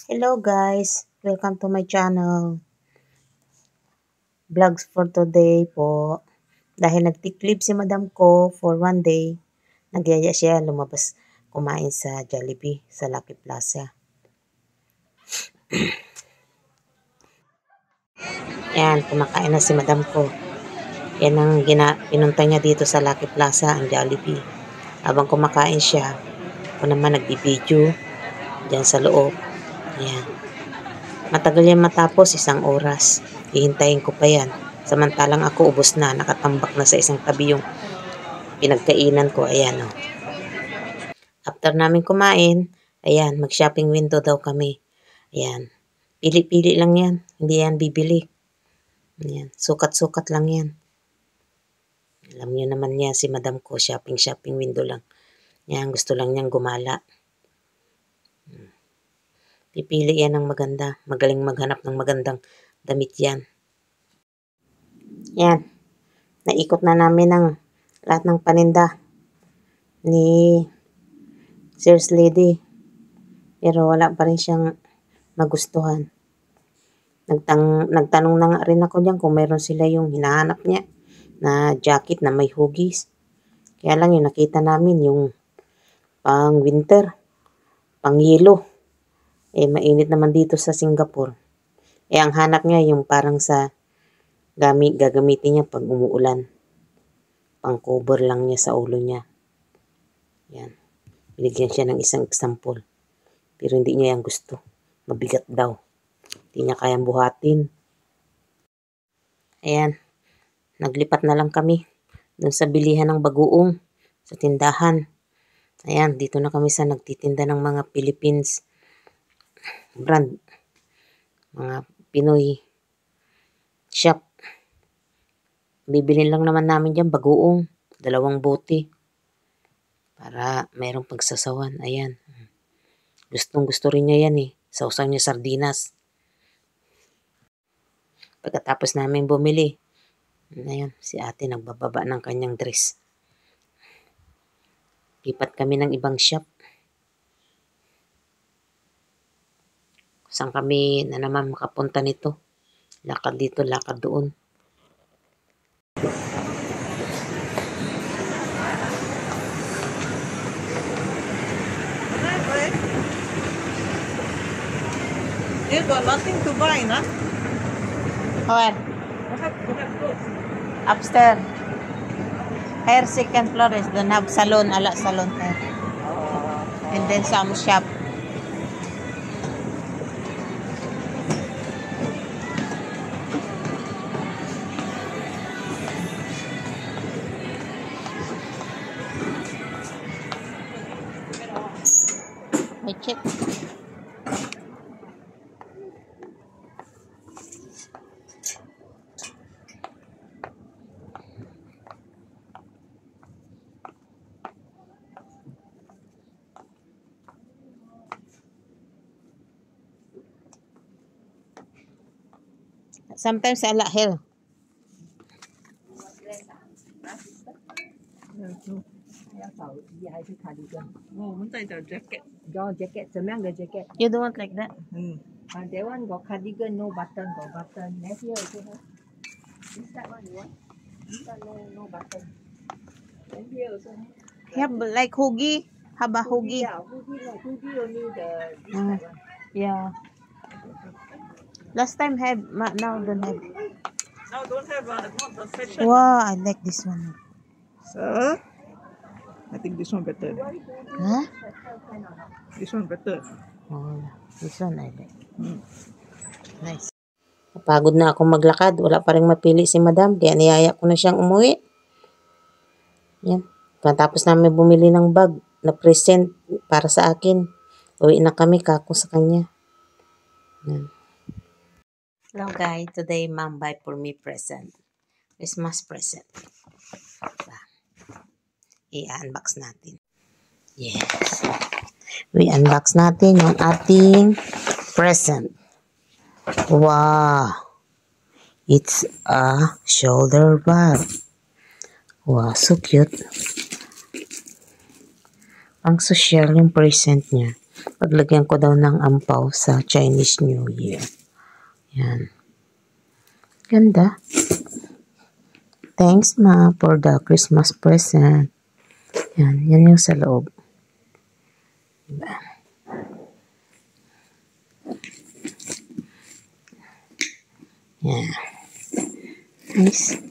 Hello guys, welcome to my channel. Vlogs for today po. Dahil nagtiklib si madam ko for one day, nagyaya siya lumabas kumain sa Jollibee sa Lucky Plaza. Yan, kumakain na si madam ko. Yan ang pinunta niya dito sa Lucky Plaza, ang Jollibee. Habang kumakain siya, ako naman nagbibideo dyan sa loob. Yan. Matagal yan matapos, 1 oras. Hihintayin ko pa yan. Samantalang ako ubos na, nakatambak na sa isang tabi yung pinagkainan ko. Ayan o. After namin kumain, ayan, mag-shopping window daw kami. Ayan. Pili-pili lang yan. Hindi yan bibili. Ayan. Sukat-sukat lang yan. Alam niyo naman niya si madam ko, shopping window lang. Yan, gusto lang niyang gumala. Pipili yan ng maganda. Magaling maghanap ng magandang damit yan. Yan. Naikot na namin ang lahat ng paninda ni Sales Lady. Pero wala pa rin siyang magustuhan. Nagtanong na nga rin ako dyan kung meron sila yung hinahanap niya na jacket na may hugis. Kaya lang yung nakita namin yung pang winter, pang yelo. Mainit naman dito sa Singapore. Ang hanap niya yung parang sa gagamitin niya pag umuulan. Pang cover lang niya sa ulo niya. Yan. Binigyan siya ng isang example. Pero hindi niya yung gusto. Mabigat daw. Hindi niya kayang buhatin. Ayan. Naglipat na lang kami doon sa bilihan ng bagoong sa tindahan. Ayan. Dito na kami sa nagtitinda ng mga Philippines brand. Mga Pinoy shop. Bibilin lang naman namin dyan bagoong. 2 bote. Para mayroong pagsasawan. Ayan. Gustong-gusto rin niya yan eh. Sausaw niya sardinas. Pagkatapos namin bumili, ayan, si ate nagbababa ng kanyang dress. Lipat kami ng ibang shop. Saan kami na naman makapunta nito? Lakad dito, lakad doon. You got nothing to buy, no? Where? Upstairs. Hair second floor is don't have salon, ala salon hair. And then some shop. May check. Sometimes I like hair. jacket. Your jacket, 怎么样的 jacket? You don't want like that? That one got cardigan, no button, got button. Next here also have. This type one you want? This one no button. Then here also have. Have like hoodie? Have a hoodie? Yeah, hoodie only the this type one. Yeah. Last time have, now don't have. Now don't have not the fashion. Wow, I like this one. So, I think this one better. Huh? This one better. Oh, this one I like. Nice. Napagod na akong maglakad. Wala pa rin mapili si madam. Kaya niyaya ko na siyang umuwi. Yan. Pagkatapos namin bumili ng bag na present para sa akin. Uwi na kami kako sa kanya. Yan. Hello guys. Today mom buy for me present. Christmas present. I-unbox natin. Yes. We-unbox natin yung ating present. Wow. It's a shoulder bag. Wow, so cute. Ang social yung present niya. Paglagyan ko daw ng ampaw sa Chinese New Year. Yan. Ganda. Thanks, Ma, for the Christmas present. Yan. Yan yung sa loob. Diba? Yan. Nice.